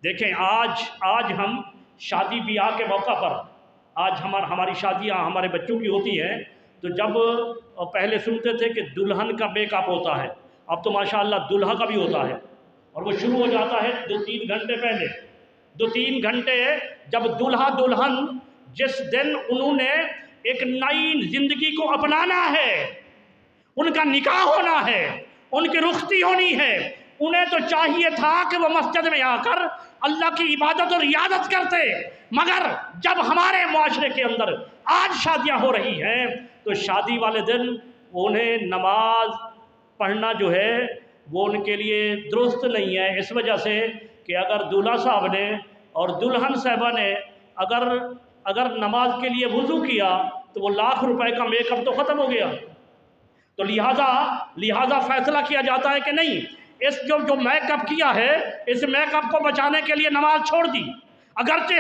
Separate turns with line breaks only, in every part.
دیکھیں آج ہم شادی بیاہ کے موقع پر آج ہماری شادیاں ہمارے بچوں کی ہوتی ہیں تو جب پہلے سنتے تھے کہ دلہن کا میک اپ ہوتا ہے، اب تو ماشاءاللہ دلہا کا بھی ہوتا ہے، اور وہ شروع ہو جاتا ہے 2-3 گھنٹے پہلے۔ 2-3 گھنٹے جب دلہا دلہن جس دن انہوں نے ایک نئی زندگی کو اپنانا ہے، ان کا نکاح ہونا ہے، ان کی رخصتی ہونی ہے، انہیں تو چاہیے تھا کہ وہ مسجد میں آ کر اللہ کی عبادت اور عیادت کرتے، مگر جب ہمارے معاشرے کے اندر آج شادیاں ہو رہی ہیں تو شادی والے دن انہیں نماز پڑھنا جو ہے وہ ان کے لیے درست نہیں ہے، اس وجہ سے کہ اگر دولہا صاحب نے اور دلہن صاحبہ نے اگر نماز کے لیے وضو کیا تو وہ لاکھ روپے کا میک اپ تو ختم ہو گیا۔ تو لہٰذا فیصلہ کیا جاتا ہے کہ نہیں، اس جو میک اپ کیا ہے اس میک اپ کو بچانے کے لیے نماز چھوڑ دی، اگرچہ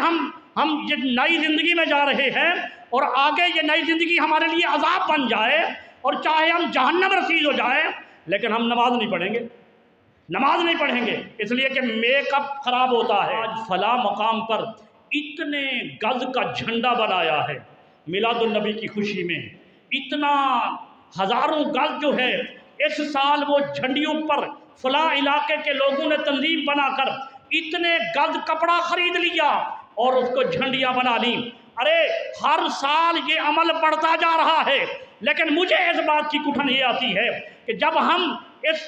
ہم یہ نئی زندگی میں جا رہے ہیں اور آگے یہ نئی زندگی ہمارے لیے عذاب بن جائے اور چاہے ہم جہنم رسید ہو جائیں، لیکن ہم نماز نہیں پڑھیں گے اس لیے کہ میک اپ خراب ہوتا ہے۔ آج فلاں مقام پر اتنے گز کا جھنڈا بنایا ہے میلاد النبی کی خوشی میں، اتنا ہزاروں گز جو ہے اس سال وہ جھنڈیوں پر فلاں علاقے کے لوگوں نے تنظیم بنا کر اتنے گز کپڑا خرید لیا اور اس کو جھنڈیاں بنا لی۔ ارے ہر سال یہ عمل بڑھتا جا رہا ہے، لیکن مجھے اس بات کی کٹھن یہ آتی ہے کہ جب ہم اس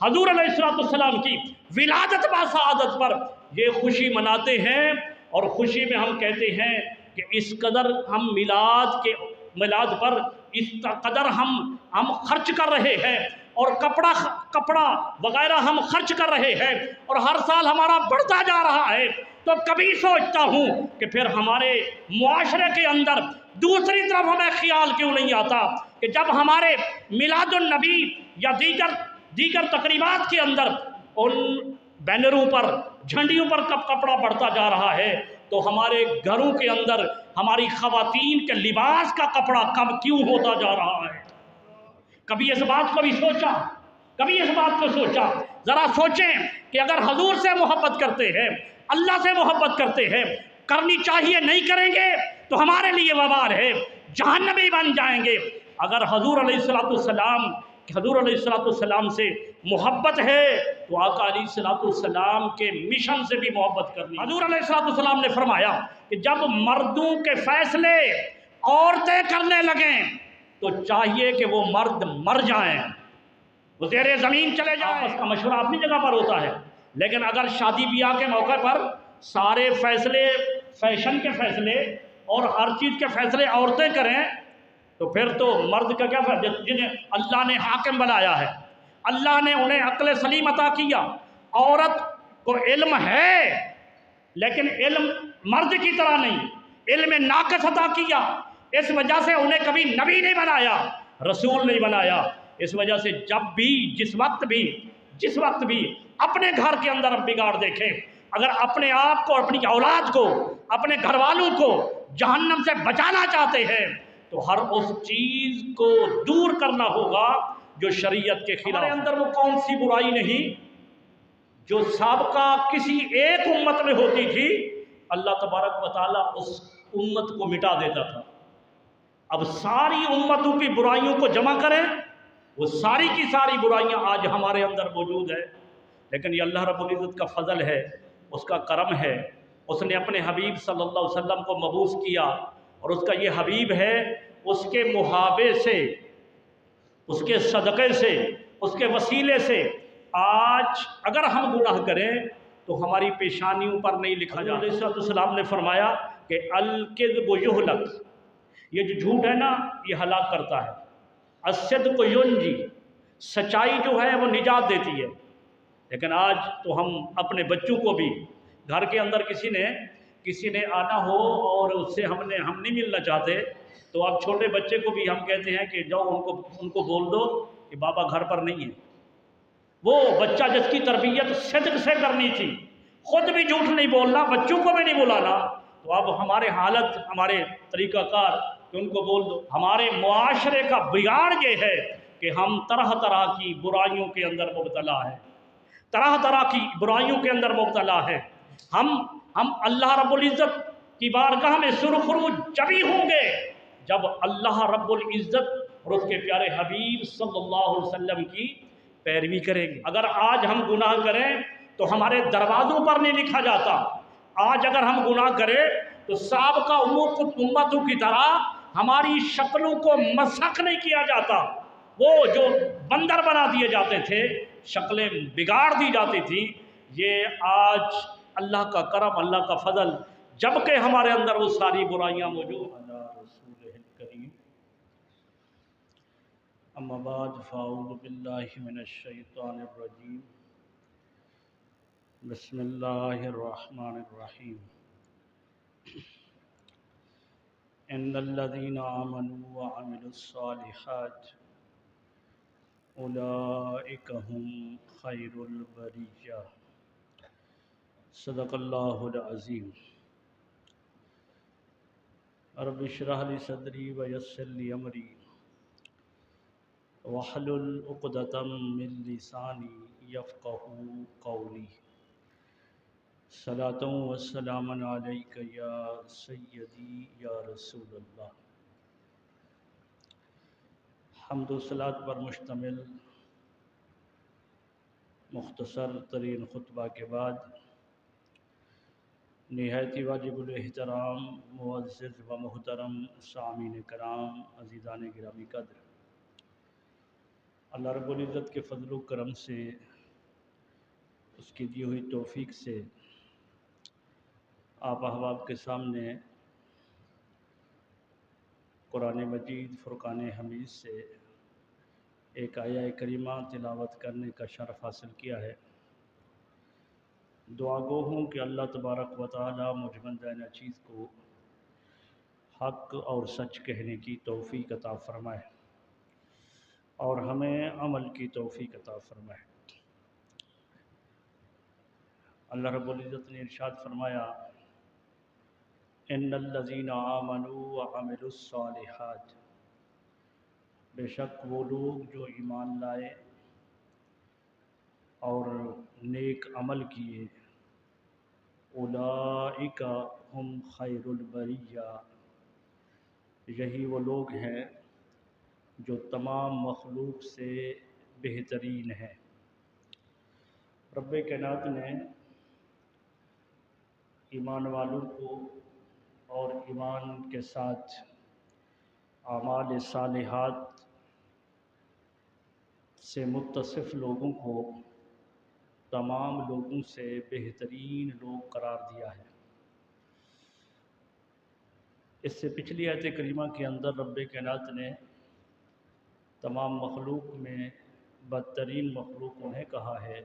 حضور علیہ السلام کی ولادت با سعادت پر یہ خوشی مناتے ہیں اور خوشی میں ہم کہتے ہیں کہ اس قدر ہم میلاد پر اس قدر ہم خرچ کر رہے ہیں اور کپڑا وغیرہ ہم خرچ کر رہے ہیں اور ہر سال ہمارا بڑھتا جا رہا ہے، تو کبھی سوچتا ہوں کہ پھر ہمارے معاشرے کے اندر دوسری طرف ہمیں خیال کیوں نہیں آتا کہ جب ہمارے میلاد النبی یا دیگر تقریبات کے اندر ان بینروں پر جھنڈیوں پر کپڑا بڑھتا جا رہا ہے تو ہمارے گھروں کے اندر ہماری خواتین کے لباس کا کپڑا کم کیوں ہوتا جا رہا ہے؟ کبھی اس بات کو سوچا؟ ذرا سوچیں کہ اگر حضور سے محبت کرتے ہیں، اللہ سے محبت کرتے ہیں، کرنی چاہیے، نہیں کریں گے تو ہمارے لیے وبال ہے، جہنمی بن جائیں گے۔ اگر حضور علیہ السلام سے محبت ہے تو آقا علیہ السلام کے مشن سے بھی محبت کرنی۔ حضور علیہ السلام نے فرمایا کہ جب مردوں کے فیصلے عورتیں کرنے لگیں تو چاہیے کہ وہ مرد مر جائیں، وہ زیر زمین چلے جائیں۔ آپس کا مشورہ اپنی جگہ پر ہوتا ہے، لیکن اگر شادی بیاہ کے موقع پر سارے فیصلے، فیشن کے فیصلے اور ہر چیز کے فیصلے عورتیں کریں تو پھر تو مرد کا کیا فرض؟ جنہیں اللہ نے حاکم بنایا ہے، اللہ نے انہیں عقل سلیم عطا کیا، عورت کو علم ہے لیکن علم مرد کی طرح نہیں، علم ناقص عطا کیا، اس وجہ سے انہیں کبھی نبی نہیں بنایا، رسول نہیں بنایا۔ اس وجہ سے جس وقت بھی اپنے گھر کے اندر ہم بگاڑ دیکھیں، اگر اپنے آپ کو، اپنی اولاد کو، اپنے گھر والوں کو جہنم سے بچانا چاہتے ہیں تو ہر اس چیز کو دور کرنا ہوگا جو شریعت کے خلاف۔ ہمارے اندر وہ کون سی برائی نہیں جو سابقہ کسی ایک امت میں ہوتی تھی، اللہ تبارک و تعالیٰ اس امت کو مٹا دیتا تھا۔ اب ساری امتوں کی برائیوں کو جمع کریں، وہ ساری کی ساری برائیاں آج ہمارے اندر موجود ہیں، لیکن یہ اللہ رب العزت کا فضل ہے، اس کا کرم ہے، اس نے اپنے حبیب صلی اللہ علیہ وسلم کو مبعوث کیا اور اس کا یہ حبیب ہے، اس کے محابے سے، اس کے صدقے سے، اس کے وسیلے سے آج اگر ہم گناہ کریں تو ہماری پیشانیوں پر نہیں لکھا جاتا۔ علیہ السلام نے فرمایا کہ الکذب یہلک، یہ جو جھوٹ ہے نا یہ ہلاک کرتا ہے، الصدق ینجی، سچائی جو ہے وہ نجات دیتی ہے۔ لیکن آج تو ہم اپنے بچوں کو بھی گھر کے اندر کسی نے آنا ہو اور اس سے ہم نہیں ملنا چاہتے تو اب چھوٹے بچے کو بھی ہم کہتے ہیں کہ جاؤ ان کو بول دو کہ بابا گھر پر نہیں ہے۔ وہ بچہ جس کی تربیت صدق سے کرنی تھی، خود بھی جھوٹ نہیں بولنا، بچوں کو بھی نہیں بلانا، تو اب ہمارے حالت، ہمارے طریقہ کار کہ ان کو بول دو۔ ہمارے معاشرے کا بگاڑ یہ ہے کہ ہم طرح طرح کی برائیوں کے اندر مبتلا ہیں، ہم اللہ رب العزت کی بارگاہ میں سرخرو جبھی ہوں گے جب اللہ رب العزت اور اس کے پیارے حبیب صلی اللہ علیہ وسلم کی پیروی کریں گے۔ اگر آج ہم گناہ کریں تو ہمارے دروازوں پر نہیں لکھا جاتا۔ آج اگر ہم گناہ کریں تو سابقہ امتوں کی طرح ہماری شکلوں کو مسخ نہیں کیا جاتا۔ وہ جو بندر بنا دیے جاتے تھے، شکلیں بگاڑ دی جاتی تھی، یہ آج اللہ کا کرم، اللہ کا فضل، جبکہ ہمارے اندر وہ ساری برائیاں موجود ہیں۔ رسول کریم اما بعد فاعوذ باللہ من الشیطان الرجیم بسم اللہ الرحمن الرحیم ان الذین آمنوا وعملوا الصالحات اولئک هم خیر البریہ۔ صدق اللہ العظیم۔ رب اشرح لی صدری ویسر لی امری واحلل عقدۃ من لسانی یفقہوا قولی۔ صلاۃ و سلام علیک یا سیدی یا رسول اللہ۔ حمد و صلات پر مشتمل مختصر ترین خطبہ کے بعد نہایت ہی واجب الاحترام معزز و محترم سامعین کرام، عزیزان گرامی قدر، اللہ رب العزت کے فضل و کرم سے، اس کی دی ہوئی توفیق سے آپ احباب کے سامنے قرآن مجید فرقان حمید سے ایک آیہ کریمہ تلاوت کرنے کا شرف حاصل کیا ہے۔ دعا گو ہوں کہ اللہ تبارک و تعالی مجھ بندہ ناچیز کو حق اور سچ کہنے کی توفیق عطا فرمائے اور ہمیں عمل کی توفیق عطا فرمائے۔ اللہ رب العزت نے ارشاد فرمایا ان الذین آمنوا وعملوا الصالحات، بے شک وہ لوگ جو ایمان لائے اور نیک عمل کیے، اولئک ہم خیر البریہ، یہی وہ لوگ ہیں جو تمام مخلوق سے بہترین ہیں۔ رب کائنات نے ایمان والوں کو اور ایمان کے ساتھ اعمال صالحات سے متصف لوگوں کو تمام لوگوں سے بہترین لوگ قرار دیا ہے۔ اس سے پچھلی آیت کریمہ کے اندر رب کائنات نے تمام مخلوق میں بدترین مخلوق انہیں کہا ہے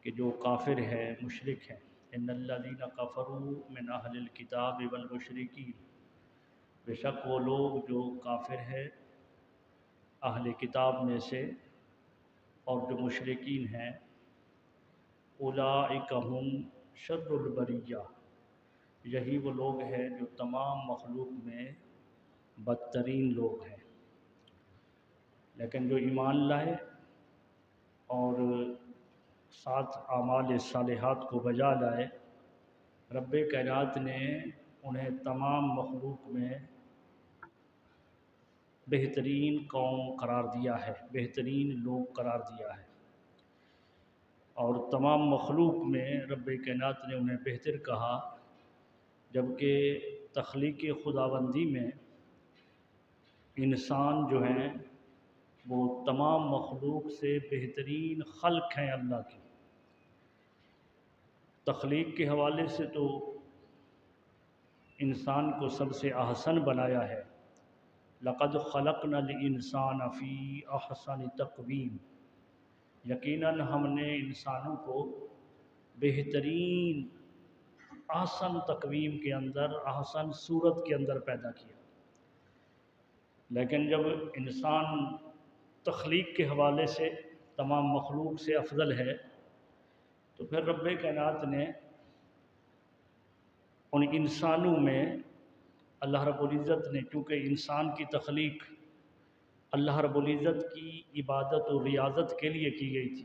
کہ جو کافر ہے، مشرک ہے۔ ان الذین کفروا من اہل الکتاب والمشرکین، بے شک وہ لوگ جو کافر ہے اہل کتاب میں سے اور جو مشرکین ہیں، اولئک ہم شر البریہ، یہی وہ لوگ ہیں جو تمام مخلوق میں بدترین لوگ ہیں۔ لیکن جو ایمان لائے اور ساتھ اعمال صالحات کو بجا لائے، رب کائنات نے انہیں تمام مخلوق میں بہترین قوم قرار دیا ہے، بہترین لوگ قرار دیا ہے، اور تمام مخلوق میں رب کائنات نے انہیں بہتر کہا، جبکہ تخلیق خداوندی میں انسان جو ہیں وہ تمام مخلوق سے بہترین خلق ہیں اللہ کی۔ تخلیق کے حوالے سے تو انسان کو سب سے احسن بنایا ہے، لقد خلقنا الانسان فی احسن تقویم، یقیناً ہم نے انسانوں کو بہترین احسن تقویم کے اندر، احسن صورت کے اندر پیدا کیا۔ لیکن جب انسان تخلیق کے حوالے سے تمام مخلوق سے افضل ہے تو پھر رب کائنات نے ان انسانوں میں اللہ رب العزت نے، چونکہ انسان کی تخلیق اللہ رب العزت کی عبادت و ریاضت کے لیے کی گئی تھی،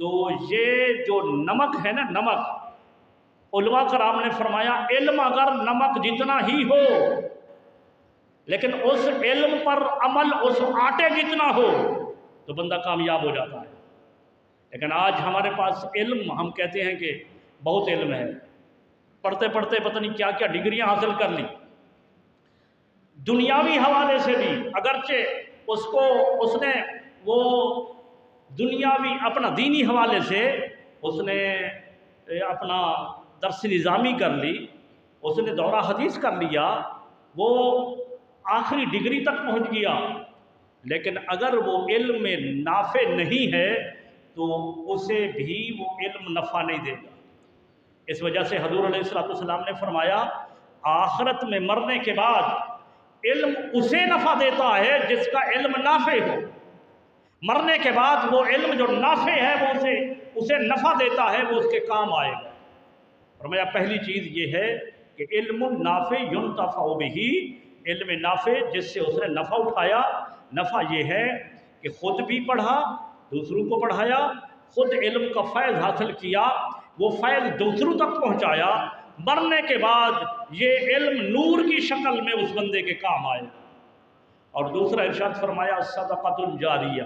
تو یہ جو نمک ہے نا، نمک، علماء کرام نے فرمایا علم اگر نمک جتنا ہی ہو لیکن اس علم پر عمل اس آٹے جتنا ہو تو بندہ کامیاب ہو جاتا ہے۔ لیکن آج ہمارے پاس علم، ہم کہتے ہیں کہ بہت علم ہے، پڑھتے پڑھتے پتہ نہیں کیا کیا ڈگریاں حاصل کر لی، دنیاوی حوالے سے بھی اگرچہ اس نے وہ دنیاوی اپنا دینی حوالے سے اس نے اپنا درس نظامی کر لی، اس نے دورہ حدیث کر لیا، وہ آخری ڈگری تک پہنچ گیا، لیکن اگر وہ علم میں نافع نہیں ہے تو اسے بھی وہ علم نفع نہیں دے گا۔ اس وجہ سے حضور علیہ السلام نے فرمایا آخرت میں مرنے کے بعد علم اسے نفع دیتا ہے جس کا علم نافع ہو، مرنے کے بعد وہ علم جو نافع ہے وہ اسے نفع دیتا ہے، وہ اس کے کام آئے گا۔ فرمایا پہلی چیز یہ ہے کہ علم نافع ينتفع بہ، علم نافع جس سے اس نے نفع اٹھایا۔ نفع یہ ہے کہ خود بھی پڑھا، دوسروں کو پڑھایا، خود علم کا فیض حاصل کیا، وہ فیض دوسروں تک پہنچایا، مرنے کے بعد یہ علم نور کی شکل میں اس بندے کے کام آئے۔ اور دوسرا ارشاد فرمایا صدقۃ جاریہ،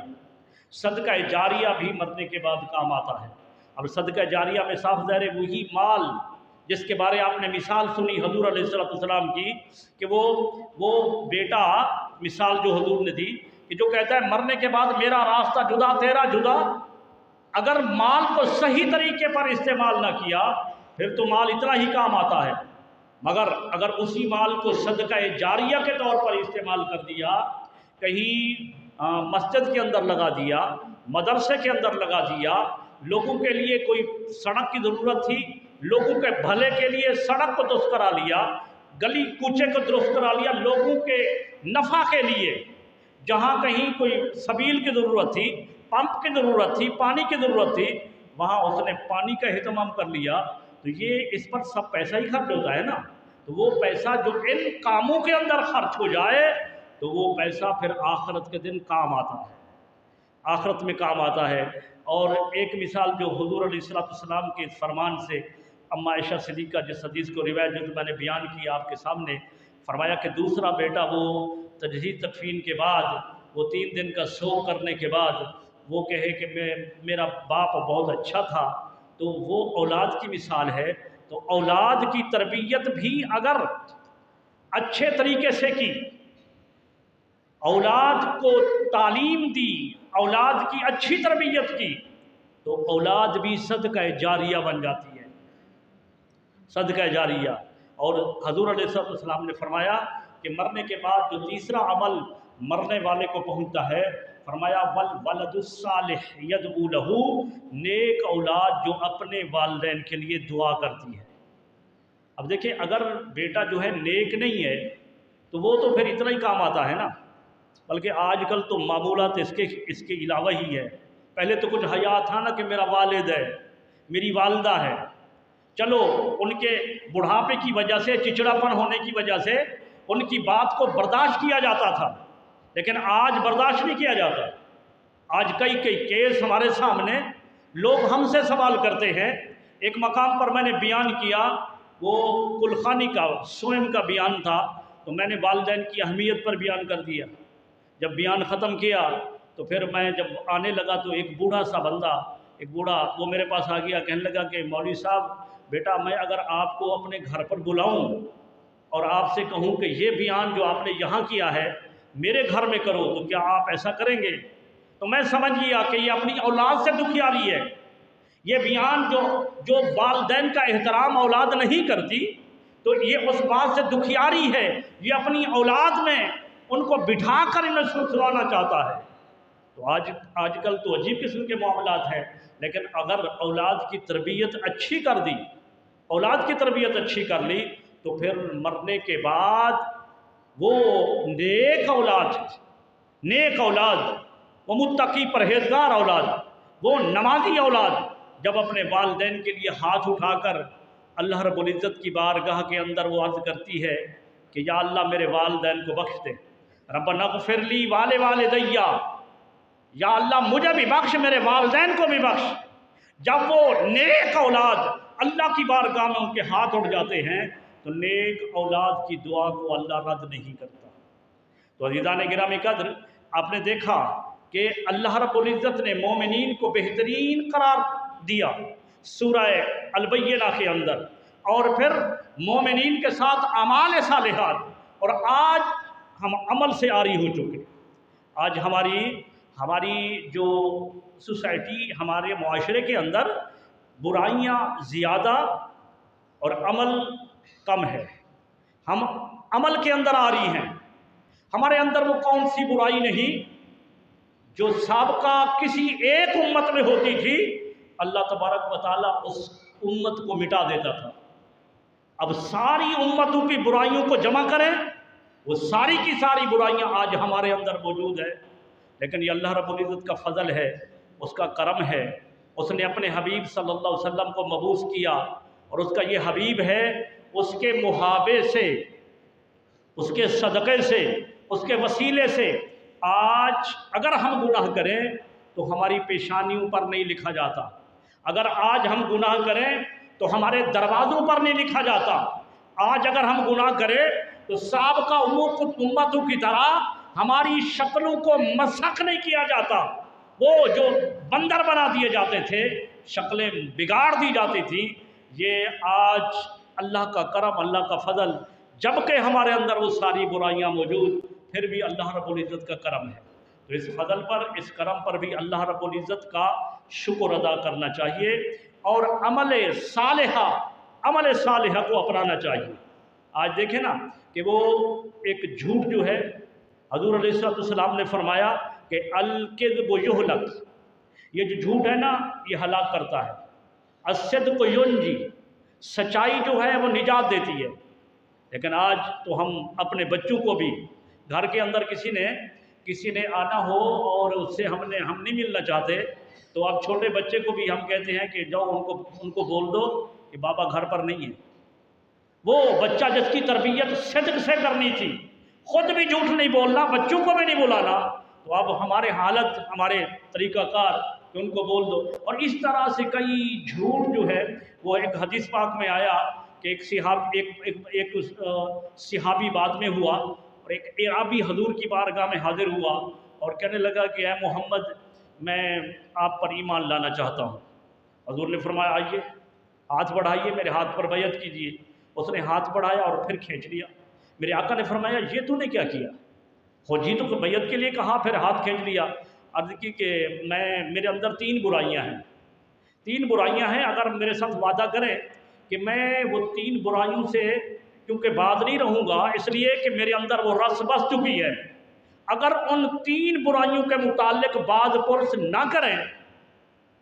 صدقہ جاریہ بھی مرنے کے بعد کام آتا ہے۔ اب صدقہ جاریہ میں صاف ظاہر ہے وہی مال جس کے بارے آپ نے مثال سنی حضور علیہ السلام کی کہ وہ بیٹا، مثال جو حضور نے دی کہ جو کہتا ہے مرنے کے بعد میرا راستہ جدا تیرا جدا، اگر مال کو صحیح طریقے پر استعمال نہ کیا پھر تو مال اتنا ہی کام آتا ہے، مگر اگر اسی مال کو صدقہ جاریہ کے طور پر استعمال کر دیا، کہیں مسجد کے اندر لگا دیا، مدرسے کے اندر لگا دیا، لوگوں کے لیے کوئی سڑک کی ضرورت تھی، لوگوں کے بھلے کے لیے سڑک کو درست کرا لیا، گلی کوچے کو درست کرا لیا، لوگوں کے نفع کے لیے، جہاں کہیں کوئی سبیل کی ضرورت تھی، پمپ کی ضرورت تھی، پانی کی ضرورت تھی، وہاں اس نے پانی کا اہتمام کر لیا، تو یہ اس پر سب پیسہ ہی خرچ ہوتا ہے نا۔ تو وہ پیسہ جو ان کاموں کے اندر خرچ ہو جائے تو وہ پیسہ پھر آخرت کے دن کام آتا ہے، آخرت میں کام آتا ہے۔ اور ایک مثال جو حضور علیہ السلام کے فرمان سے اما عائشہ صدیقہ جس حدیث کو روایت جو میں نے بیان کی آپ کے سامنے، فرمایا کہ دوسرا بیٹا وہ تجہیز تکفین کے بعد، وہ 3 دن کا سوگ کرنے کے بعد وہ کہے کہ میرا باپ بہت اچھا تھا، تو وہ اولاد کی مثال ہے۔ تو اولاد کی تربیت بھی اگر اچھے طریقے سے کی، اولاد کو تعلیم دی، اولاد کی اچھی تربیت کی، تو اولاد بھی صدقہ جاریہ بن جاتی ہے، صدقہ جاریہ۔ اور حضور علیہ السلام نے فرمایا کہ مرنے کے بعد جو تیسرا عمل مرنے والے کو پہنچتا ہے، فرمایا والولد الصالح یدعو لہ، نیک اولاد جو اپنے والدین کے لیے دعا کرتی ہے۔ اب دیکھیں اگر بیٹا جو ہے نیک نہیں ہے تو وہ تو پھر اتنا ہی کام آتا ہے نا، بلکہ آج کل تو معمولات اس کے علاوہ ہی ہے۔ پہلے تو کچھ حیا تھا نا کہ میرا والد ہے، میری والدہ ہے، چلو ان کے بڑھاپے کی وجہ سے، چچڑاپن ہونے کی وجہ سے ان کی بات کو برداشت کیا جاتا تھا، لیکن آج برداشت نہیں کیا جاتا۔ آج کئی کیس ہمارے سامنے، لوگ ہم سے سوال کرتے ہیں۔ ایک مقام پر میں نے بیان کیا، وہ کلخانی کا سوئم کا بیان تھا، تو میں نے والدین کی اہمیت پر بیان کر دیا۔ جب بیان ختم کیا تو پھر میں جب آنے لگا تو ایک بوڑھا سا بندہ، ایک بوڑھا وہ میرے پاس آ گیا، کہنے لگا کہ مولوی صاحب بیٹا میں اگر آپ کو اپنے گھر پر بلاؤں اور آپ سے کہوں کہ یہ بیان جو آپ نے یہاں کیا ہے میرے گھر میں کرو تو کیا آپ ایسا کریں گے؟ تو میں سمجھ گیا کہ یہ اپنی اولاد سے دکھیاری ہے۔ یہ بیان جو والدین کا احترام اولاد نہیں کرتی تو یہ اس بات سے دکھیاری ہے، یہ اپنی اولاد میں ان کو بٹھا کر انہیں سنانا چاہتا ہے۔ تو آج کل تو عجیب قسم کے معاملات ہیں، لیکن اگر اولاد کی تربیت اچھی کر دی، اولاد کی تربیت اچھی کر لی تو پھر مرنے کے بعد وہ نیک اولاد، وہ متقی پرہیزگار اولاد، وہ نمازی اولاد جب اپنے والدین کے لیے ہاتھ اٹھا کر اللہ رب العزت کی بارگاہ کے اندر وہ عرض کرتی ہے کہ یا اللہ میرے والدین کو بخش دے، ربنا اغفر لی ولوالدی، یا اللہ مجھے بھی بخش، میرے والدین کو بھی بخش، جب وہ نیک اولاد اللہ کی بارگاہ میں ان کے ہاتھ اٹھ جاتے ہیں تو نیک اولاد کی دعا کو اللہ رد نہیں کرتا۔ تو عزیزان گرامی قدر، آپ نے دیکھا کہ اللہ رب العزت نے مومنین کو بہترین قرار دیا سورہ البینہ کے اندر، اور پھر مومنین کے ساتھ اعمال صالحات، اور آج ہم عمل سے عاری ہو چکے۔ آج ہماری جو سوسائٹی، ہمارے معاشرے کے اندر برائیاں زیادہ اور عمل کم ہے۔ ہم عمل کے اندر عاری ہیں، ہمارے اندر وہ کون سی برائی نہیں جو سابقہ کسی ایک امت میں ہوتی تھی، اللہ تبارک و تعالیٰ اس امت کو مٹا دیتا تھا۔ اب ساری امتوں کی برائیوں کو جمع کریں، وہ ساری کی ساری برائیاں آج ہمارے اندر موجود ہیں، لیکن یہ اللہ رب العزت کا فضل ہے، اس کا کرم ہے۔ اس نے اپنے حبیب صلی اللہ علیہ وسلم کو مبعوث کیا، اور اس کا یہ حبیب ہے، اس کے محابے سے، اس کے صدقے سے، اس کے وسیلے سے آج اگر ہم گناہ کریں تو ہماری پیشانیوں پر نہیں لکھا جاتا، اگر آج ہم گناہ کریں تو ہمارے دروازوں پر نہیں لکھا جاتا، آج اگر ہم گناہ کریں تو سابقہ امتوں کی طرح ہماری شکلوں کو مسخ نہیں کیا جاتا، وہ جو بندر بنا دیے جاتے تھے، شکلیں بگاڑ دی جاتی تھی۔ یہ آج اللہ کا کرم، اللہ کا فضل، جبکہ ہمارے اندر وہ ساری برائیاں موجود، پھر بھی اللہ رب العزت کا کرم ہے۔ تو اس فضل پر، اس کرم پر بھی اللہ رب العزت کا شکر ادا کرنا چاہیے، اور عمل صالحہ کو اپنانا چاہیے۔ آج دیکھیں نا کہ وہ ایک جھوٹ جو ہے، حضور علیہ السلام نے فرمایا کہ الکذب یہلک، یہ جو جھوٹ ہے نا یہ ہلاک کرتا ہے، الصدق ینجی، سچائی جو ہے وہ نجات دیتی ہے۔ لیکن آج تو ہم اپنے بچوں کو بھی، گھر کے اندر کسی نے آنا ہو اور اس سے ہم نہیں ملنا چاہتے، تو اب چھوٹے بچے کو بھی ہم کہتے ہیں کہ جاؤ ان کو بول دو کہ بابا گھر پر نہیں ہے۔ وہ بچہ جس کی تربیت صدق سے کرنی تھی، خود بھی جھوٹ نہیں بولنا، بچوں کو بھی نہیں بلانا، تو اب ہمارے حالت، ہمارے طریقہ کار کہ ان کو بول دو۔ اور اس طرح سے کئی جھوٹ جو ہے وہ ایک حدیث پاک میں آیا کہ ایک صحابی بعد میں ہوا، اور ایک اعرابی حضور کی بارگاہ میں حاضر ہوا اور کہنے لگا کہ اے محمد، میں آپ پر ایمان لانا چاہتا ہوں۔ حضور نے فرمایا آئیے، ہاتھ بڑھائیے، میرے ہاتھ پر بیعت کیجیے۔ اس نے ہاتھ بڑھایا اور پھر کھینچ لیا۔ میرے آقا نے فرمایا یہ تو نے کیا کیا؟ جی تو بیعت کے لیے کہا، پھر ہاتھ کھینچ لیا۔ عرض کی کہ میرے اندر 3 برائیاں ہیں، 3 برائیاں ہیں، اگر میرے ساتھ وعدہ کریں کہ میں وہ 3 برائیوں سے کیونکہ باز نہیں رہوں گا، اس لیے کہ میرے اندر وہ رس بس چکی ہے، اگر ان 3 برائیوں کے متعلق باز پرس نہ کریں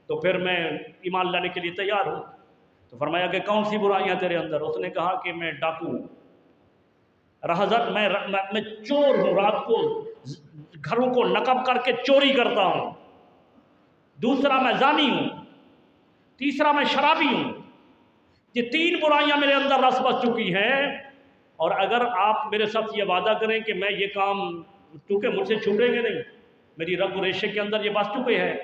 تو پھر میں ایمان لانے کے لیے تیار ہوں۔ تو فرمایا کہ کون سی برائیاں تیرے اندر؟ اس نے کہا کہ میں ڈاکو ہوں، میں چور ہوں، رات کو گھروں کو نقب کر کے چوری کرتا ہوں، دوسرا میں زانی ہوں، تیسرا میں شرابی ہوں۔ یہ 3 برائیاں میرے اندر رس بس چکی ہیں، اور اگر آپ میرے ساتھ یہ وعدہ کریں کہ میں یہ کام، چونکہ مجھ سے چھوٹیں گے نہیں، میری رگ و ریشے کے اندر یہ بس چکے ہیں،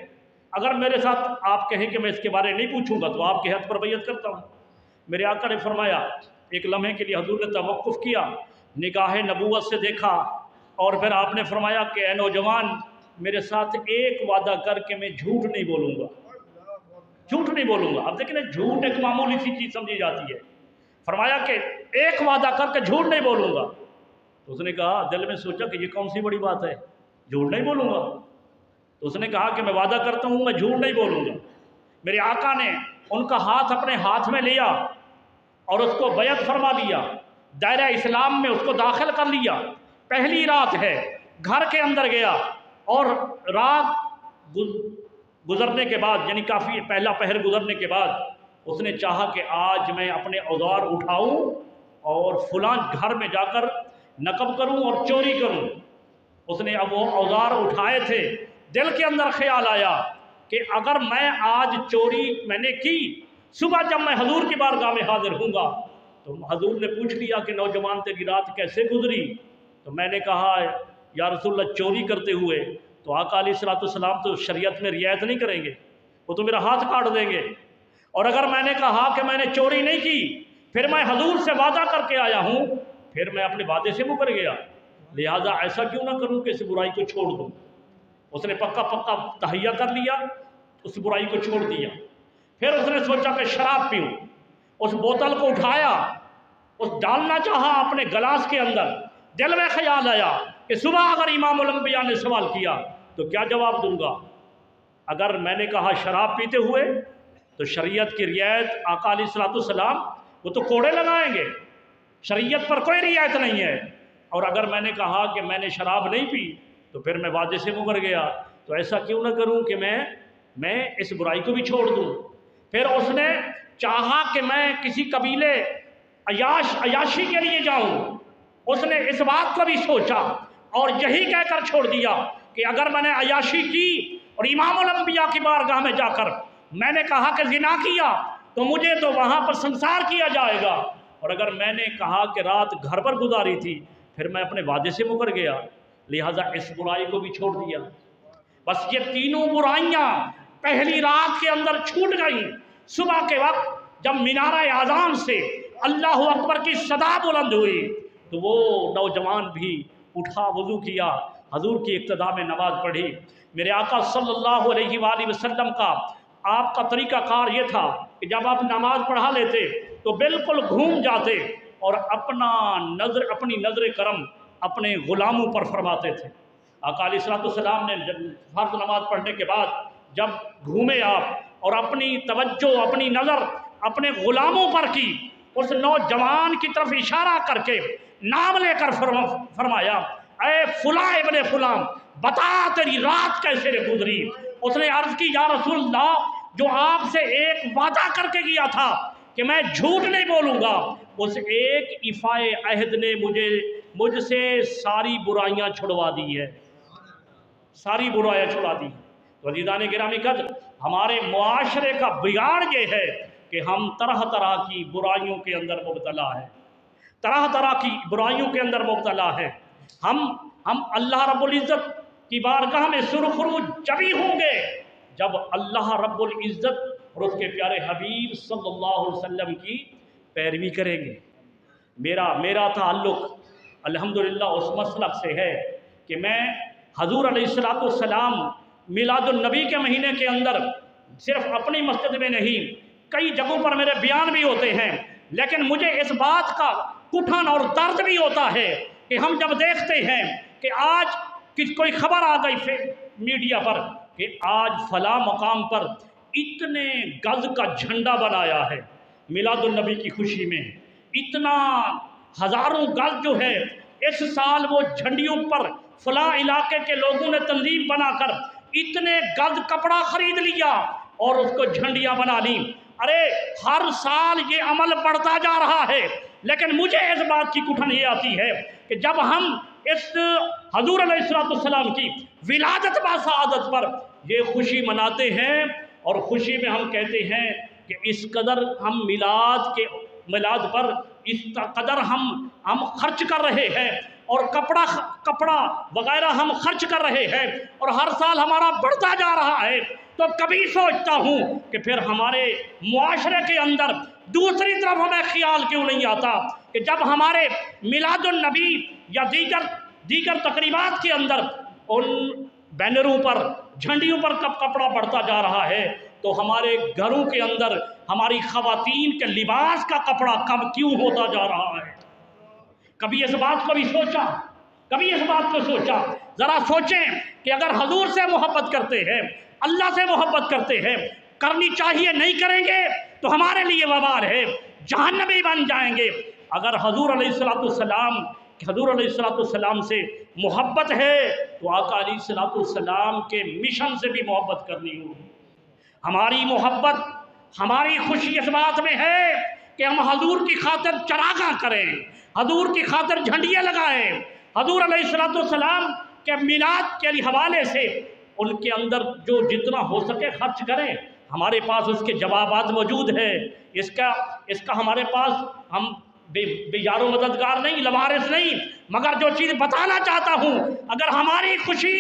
اگر میرے ساتھ آپ کہیں کہ میں اس کے بارے نہیں پوچھوں گا تو آپ کے ہاتھ پر بیعت کرتا ہوں۔ میرے آقا نے فرمایا، ایک لمحے کے لیے حضور نے توقف کیا، نگاہ نبوت سے دیکھا، اور پھر آپ نے فرمایا کہ اے نوجوان، میرے ساتھ ایک وعدہ کر کے میں جھوٹ نہیں بولوں گا، جھوٹ نہیں بولوں گا۔ اب دیکھیں نا، جھوٹ ایک معمولی سی چیز سمجھی جاتی ہے، فرمایا کہ ایک وعدہ کر کے جھوٹ نہیں بولوں گا۔ تو اس نے کہا، دل میں سوچا کہ یہ کون سی بڑی بات ہے، جھوٹ نہیں بولوں گا؟ تو اس نے کہا کہ میں وعدہ کرتا ہوں میں جھوٹ نہیں بولوں گا۔ میرے آقا نے ان کا ہاتھ اپنے ہاتھ میں لیا اور اس کو بیعت فرما دیا، دائرہ اسلام میں اس کو داخل کر لیا۔ پہلی رات ہے، گھر کے اندر گیا، اور رات گزرنے کے بعد، یعنی کافی پہلا پہر گزرنے کے بعد، اس نے چاہا کہ آج میں اپنے اوزار اٹھاؤں اور فلاں گھر میں جا کر نقب کروں اور چوری کروں۔ اس نے اب وہ اوزار اٹھائے تھے، دل کے اندر خیال آیا کہ اگر میں آج چوری میں نے کی، صبح جب میں حضور کی بارگاہ میں حاضر ہوں گا تو حضور نے پوچھ لیا کہ نوجوان تیری رات کیسے گزری؟ تو میں نے کہا یا رسول اللہ چوری کرتے ہوئے۔ تو آقا علیہ السلام تو شریعت میں رعایت نہیں کریں گے، وہ تو میرا ہاتھ کاٹ دیں گے۔ اور اگر میں نے کہا کہ میں نے چوری نہیں کی، پھر میں حضور سے وعدہ کر کے آیا ہوں، پھر میں اپنے وعدے سے مکر گیا، لہٰذا ایسا کیوں نہ کروں کہ اس برائی کو چھوڑ دوں۔ اس نے پکا تہیہ کر لیا، اس برائی کو چھوڑ دیا۔ پھر اس نے سوچا کہ شراب پیوں، اس بوتل کو اٹھایا، اس ڈالنا چاہا اپنے گلاس کے اندر، دل میں خیال آیا کہ صبح اگر امام الانبیاء نے سوال کیا تو کیا جواب دوں گا۔ اگر میں نے کہا شراب پیتے ہوئے تو شریعت کی رعایت آقا علیہ الصلوۃ والسلام وہ تو کوڑے لگائیں گے، شریعت پر کوئی رعایت نہیں ہے۔ اور اگر میں نے کہا کہ میں نے شراب نہیں پی تو پھر میں وعدے سے مکر گیا، تو ایسا کیوں نہ کروں کہ میں اس برائی کو بھی چھوڑ دوں۔ پھر اس نے چاہا کہ میں کسی قبیلے عیاشی کے لیے جاؤں، اس نے اس بات کو بھی سوچا اور یہی کہہ کر چھوڑ دیا کہ اگر میں نے عیاشی کی اور امام الانبیاء کی بارگاہ میں جا کر میں نے کہا کہ زنا کیا تو مجھے تو وہاں پر سنسار کیا جائے گا، اور اگر میں نے کہا کہ رات گھر پر گزاری تھی پھر میں اپنے وعدے سے مکر گیا، لہٰذا اس برائی کو بھی چھوڑ دیا۔ بس یہ تینوں برائیاں پہلی رات کے اندر چھوٹ گئیں۔ صبح کے وقت جب مینارہ اذان سے اللہ اکبر کی صدا بلند ہوئی تو وہ نوجوان بھی اٹھا، وضو کیا، حضور کی اقتداء میں نماز پڑھی۔ میرے آقا صلی اللہ علیہ وآلہ وسلم کا آپ کا طریقہ کار یہ تھا کہ جب آپ نماز پڑھا لیتے تو بالکل گھوم جاتے اور اپنی نظر کرم اپنے غلاموں پر فرماتے تھے۔ آقا علیہ الصلوۃ والسلام نے فرض نماز پڑھنے کے بعد جب گھومے آپ اور اپنی توجہ، اپنی نظر اپنے غلاموں پر کی، اس نوجوان کی طرف اشارہ کر کے نام لے کر فرمایا، اے فلاں ابن فلاں، بتا تیری رات کیسے گزری۔ اس نے عرض کی، یا رسول اللہ، جو آپ سے ایک وعدہ کر کے گیا تھا کہ میں جھوٹ نہیں بولوں گا، اس ایک ایفائے عہد نے مجھ سے ساری برائیاں چھڑوا دی ہے، ساری برائیاں چھڑوا دی۔ تو عزیزان گرامی قدر، ہمارے معاشرے کا بگاڑ یہ ہے کہ ہم طرح طرح کی برائیوں کے اندر مبتلا ہیں، طرح طرح کی برائیوں کے اندر مبتلا ہیں۔ ہم اللہ رب العزت کی بارگاہ میں سرخرو جبھی ہوں گے جب اللہ رب العزت اور اس کے پیارے حبیب صلی اللہ علیہ وسلم کی پیروی کریں گے۔ میرا تعلق الحمدللہ اس مسلک سے ہے کہ میں حضور علیہ الصلوۃ والسلام میلاد النبی کے مہینے کے اندر صرف اپنی مسجد میں نہیں، کئی جگہوں پر میرے بیان بھی ہوتے ہیں، لیکن مجھے اس بات کا کٹھن اور درد بھی ہوتا ہے کہ ہم جب دیکھتے ہیں کہ آج کوئی خبر آ گئی میڈیا پر کہ آج فلاں مقام پر اتنے گز کا جھنڈا بنایا ہے میلاد النبی کی خوشی میں، اتنا ہزاروں گز جو ہے اس سال وہ جھنڈیوں پر فلاں علاقے کے لوگوں نے تنظیم بنا کر اتنے گز کپڑا خرید لیا اور اس کو جھنڈیاں بنا لی۔ ارے ہر سال یہ عمل بڑھتا جا رہا ہے، لیکن مجھے اس بات کی کٹھن یہ آتی ہے کہ جب ہم اس حضور علیہ الصلوۃ والسلام کی ولادت با سعادت پر یہ خوشی مناتے ہیں اور خوشی میں ہم کہتے ہیں کہ اس قدر ہم میلاد پر اس قدر ہم خرچ کر رہے ہیں اور کپڑا وغیرہ ہم خرچ کر رہے ہیں اور ہر سال ہمارا بڑھتا جا رہا ہے، تو کبھی سوچتا ہوں کہ پھر ہمارے معاشرے کے اندر دوسری طرف ہمیں خیال کیوں نہیں آتا کہ جب ہمارے میلاد النبی یا دیگر تقریبات کے اندر ان بینروں پر، جھنڈیوں پر کب کپڑا بڑھتا جا رہا ہے تو ہمارے گھروں کے اندر ہماری خواتین کے لباس کا کپڑا کم کیوں ہوتا جا رہا ہے؟ کبھی اس بات کو بھی سوچا؟ کبھی اس بات کو سوچا؟ ذرا سوچیں کہ اگر حضور سے محبت کرتے ہیں، اللہ سے محبت کرتے ہیں، کرنی چاہیے، نہیں کریں گے تو ہمارے لیے وبال ہے، جہنمی بن جائیں گے۔ اگر حضور علیہ الصلوۃ والسلام سے محبت ہے تو آقا علیہ الصلوۃ والسلام کے مشن سے بھی محبت کرنی ہوگی۔ ہماری محبت، ہماری خوشی اس بات میں ہے کہ ہم حضور کی خاطر چراغاں کریں، حضور کی خاطر جھنڈیاں لگائیں، حضور علیہ الصلوۃ والسلام کے میلاد کے حوالے سے ان کے اندر جو جتنا ہو سکے خرچ کریں۔ ہمارے پاس اس کے جوابات موجود ہیں، اس کا ہمارے پاس، ہم بے یار و مددگار نہیں، لوارث نہیں، مگر جو چیز بتانا چاہتا ہوں، اگر ہماری خوشی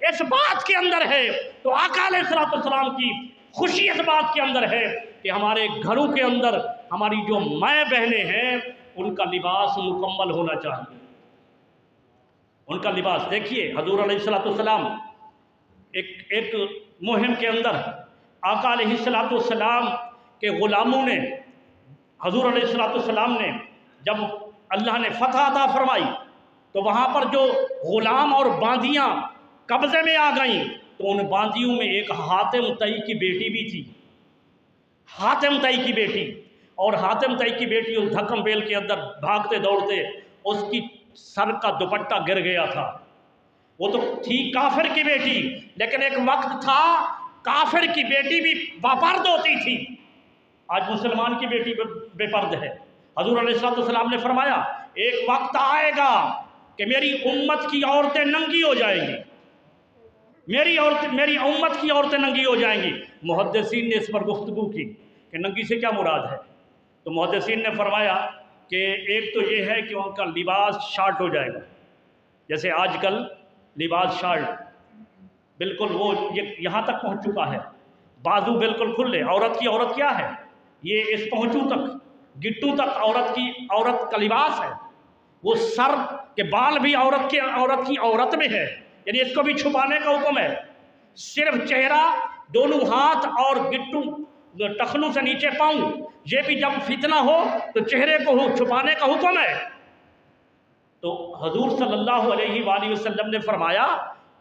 اس بات کے اندر ہے تو آقا علیہ الصلوۃ والسلام کی خوشی اس بات کے اندر ہے کہ ہمارے گھروں کے اندر ہماری جو مائیں بہنیں ہیں ان کا لباس مکمل ہونا چاہیے، ان کا لباس۔ دیکھیے حضور علیہ السلام ایک مہم کے اندر آقا علیہ السلام کے غلاموں نے، حضور علیہ السلام نے جب اللہ نے فتح عطا فرمائی تو وہاں پر جو غلام اور باندیاں قبضے میں آ گئیں، تو ان باندیوں میں ایک حاتم طئی کی بیٹی بھی تھی، حاتم طئی کی بیٹی۔ اور حاتم طئی کی بیٹی اس دھکم بیل کے اندر بھاگتے دوڑتے اس کی سر کا دوپٹہ گر گیا تھا۔ وہ تو تھی کافر کی بیٹی، لیکن ایک وقت تھا کافر کی بیٹی بھی باپرد ہوتی تھی، آج مسلمان کی بیٹی بے پرد ہے۔ حضور علیہ السلام نے فرمایا ایک وقت آئے گا کہ میری امت کی عورتیں ننگی ہو جائیں گی، میری امت کی عورتیں ننگی ہو جائیں گی۔ محدثین نے اس پر گفتگو کی کہ ننگی سے کیا مراد ہے، تو محدثین نے فرمایا کہ ایک تو یہ ہے کہ ان کا لباس شارٹ ہو جائے گا، جیسے آج کل لباس شارٹ بالکل وہ یہاں تک پہنچ چکا ہے، بازو بالکل کھلے۔ عورت کیا ہے، یہ اس پہنچوں تک، گٹوں تک عورت کا لباس ہے۔ وہ سر کے بال بھی عورت کی عورت میں ہے، یعنی اس کو بھی چھپانے کا حکم ہے۔ صرف چہرہ، دونوں ہاتھ اور گٹوں ٹخنوں سے نیچے پاؤں، یہ بھی جب فتنہ ہو تو چہرے کو چھپانے کا حکم ہے۔ تو حضور صلی اللہ علیہ وآلہ وسلم نے فرمایا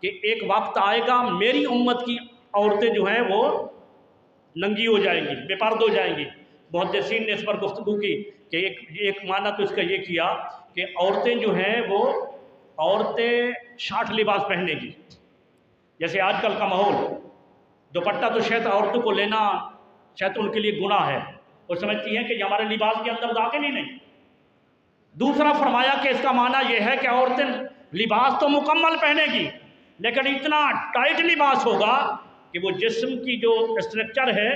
کہ ایک وقت آئے گا میری امت کی عورتیں جو ہیں وہ ننگی ہو جائیں گی، بے پرد ہو جائیں گی۔ محدثین نے اس پر گفتگو کی کہ ایک معنی تو اس کا یہ کیا کہ عورتیں جو ہیں وہ عورتیں شارٹ لباس پہنے گی، جیسے آج کل کا ماحول، دوپٹہ تو شاید عورتوں کو لینا شاید ان کے لیے گناہ ہے، وہ سمجھتی ہیں کہ یہ ہمارے لباس کے اندر داخل ہی نہیں۔ دوسرا فرمایا کہ اس کا معنی یہ ہے کہ عورتیں لباس تو مکمل پہنے گی، لیکن اتنا ٹائٹ لباس ہوگا کہ وہ جسم کی جو اسٹرکچر ہے،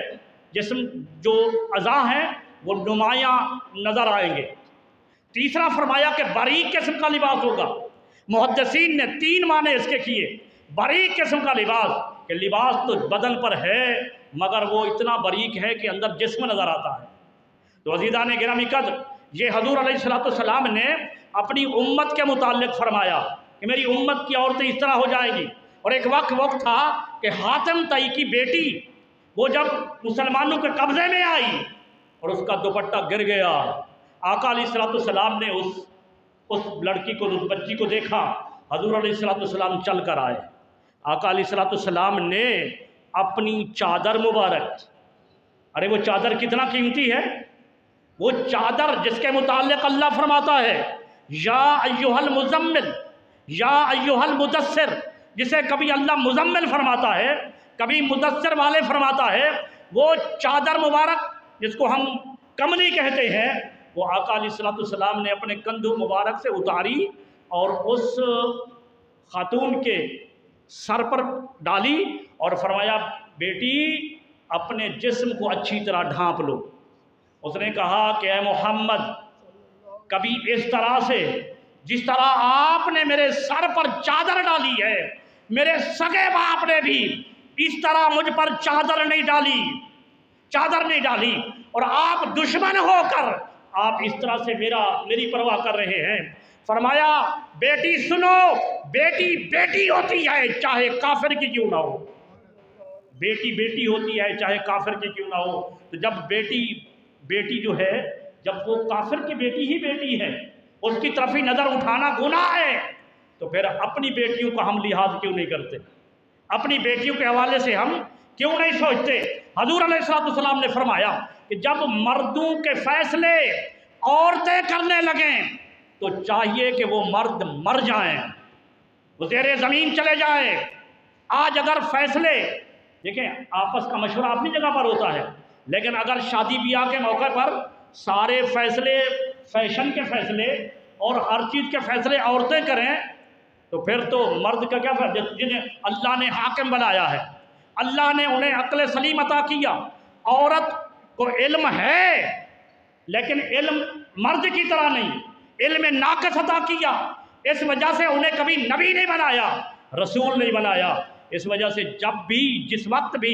جسم جو اعضاء ہیں وہ نمایاں نظر آئیں گے۔ تیسرا فرمایا کہ باریک قسم کا لباس ہوگا۔ محدثین نے 3 معنی اس کے کیے۔ باریک قسم کا لباس، کہ لباس تو بدن پر ہے مگر وہ اتنا باریک ہے کہ اندر جسم نظر آتا ہے۔ تو عزیزان گرامی قدر، یہ حضور علیہ السلام نے اپنی امت کے متعلق فرمایا کہ میری امت کی عورتیں اس طرح ہو جائیں گی۔ اور ایک وقت تھا کہ حاتم طئی کی بیٹی وہ جب مسلمانوں کے قبضے میں آئی اور اس کا دوپٹہ گر گیا، آقا علیہ السلام نے اس لڑکی کو، اس بچی کو دیکھا، حضور علیہ السلام چل کر آئے۔ آقا علیہ السلام نے اپنی چادر مبارک، ارے وہ چادر کتنا قیمتی ہے، وہ چادر جس کے متعلق اللہ فرماتا ہے یا ایھا المزمل یا ایھا المدثر، جسے کبھی اللہ مزمل فرماتا ہے کبھی مدثر والے فرماتا ہے، وہ چادر مبارک جس کو ہم کملی کہتے ہیں، وہ آقا علیہ السلام نے اپنے کندھوں مبارک سے اتاری اور اس خاتون کے سر پر ڈالی اور فرمایا بیٹی اپنے جسم کو اچھی طرح ڈھانپ لو۔ اس نے کہا کہ اے محمد، کبھی اس طرح سے جس طرح آپ نے میرے سر پر چادر ڈالی ہے، میرے سگے باپ نے بھی اس طرح مجھ پر چادر نہیں ڈالی، اور آپ دشمن ہو کر آپ اس طرح سے میری پرواہ کر رہے ہیں۔ فرمایا بیٹی سنو، بیٹی بیٹی ہوتی ہے چاہے کافر کی کیوں نہ ہو، بیٹی بیٹی ہوتی ہے چاہے کافر کی کیوں نہ ہو۔ تو جب بیٹی جو ہے، جب وہ کافر کی بیٹی ہی بیٹی ہے، اس کی طرف ہی نظر اٹھانا گناہ ہے، تو پھر اپنی بیٹیوں کا ہم لحاظ کیوں نہیں کرتے، اپنی بیٹیوں کے حوالے سے ہم کیوں نہیں سوچتے۔ حضور علیہ السلام نے فرمایا کہ جب مردوں کے فیصلے عورتیں کرنے لگیں تو چاہیے کہ وہ مرد مر جائیں، وہ زیر زمین چلے جائیں۔ آج اگر فیصلے دیکھیں، آپس کا مشورہ اپنی جگہ پر ہوتا ہے، لیکن اگر شادی بیاہ کے موقع پر سارے فیصلے، فیشن کے فیصلے اور ہر چیز کے فیصلے عورتیں کریں تو پھر تو مرد کا کیا فائدہ، جنہیں اللہ نے حاکم بنایا ہے، اللہ نے انہیں عقل سلیم عطا کیا، عورت کو علم ہے لیکن علم مرد کی طرح نہیں، علم ناقص عطا کیا، اس وجہ سے انہیں کبھی نبی نہیں بنایا، رسول نہیں بنایا۔ اس وجہ سے جب بھی جس وقت بھی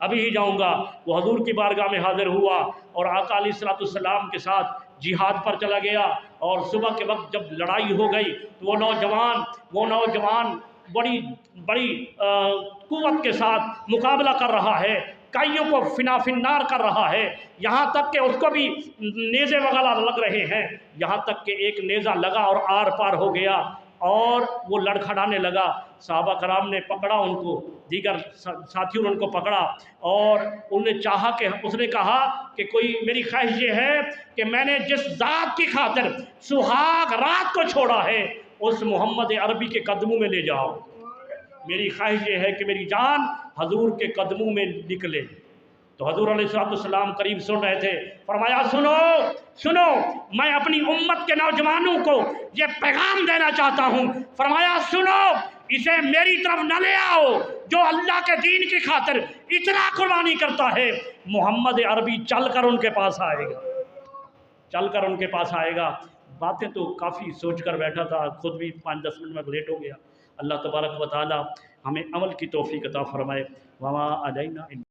ابھی ہی جاؤں گا۔ وہ حضور کی بارگاہ میں حاضر ہوا اور آقا علیہ السلام کے ساتھ جہاد پر چلا گیا، اور صبح کے وقت جب لڑائی ہو گئی تو وہ نوجوان بڑی قوت کے ساتھ مقابلہ کر رہا ہے، کائیوں کو فنا فنار کر رہا ہے، یہاں تک کہ اس کو بھی نیزے وغیرہ لگ رہے ہیں، یہاں تک کہ ایک نیزہ لگا اور آر پار ہو گیا اور وہ لڑکھڑانے لگا۔ صحابہ کرام نے پکڑا ان کو، دیگر ساتھیوں نے ان کو پکڑا، اور اس نے کہا کہ کوئی میری خواہش یہ ہے کہ میں نے جس ذات کی خاطر سہاگ رات کو چھوڑا ہے اس محمد عربی کے قدموں میں لے جاؤ، میری خواہش یہ ہے کہ میری جان حضور کے قدموں میں نکلے۔ تو حضور علیہ السلام قریب سن رہے تھے، فرمایا سنو میں اپنی امت کے نوجوانوں کو یہ پیغام دینا چاہتا ہوں، فرمایا سنو اسے میری طرف نہ لے آؤ، جو اللہ کے دین کی خاطر اتنا قربانی کرتا ہے محمد عربی چل کر ان کے پاس آئے گا۔ باتیں تو کافی سوچ کر بیٹھا تھا، خود بھی 5-10 منٹ میں لیٹ ہو گیا۔ اللہ تبارک و تعالی ہمیں عمل کی توفیق عطا فرمائے۔ وما علینا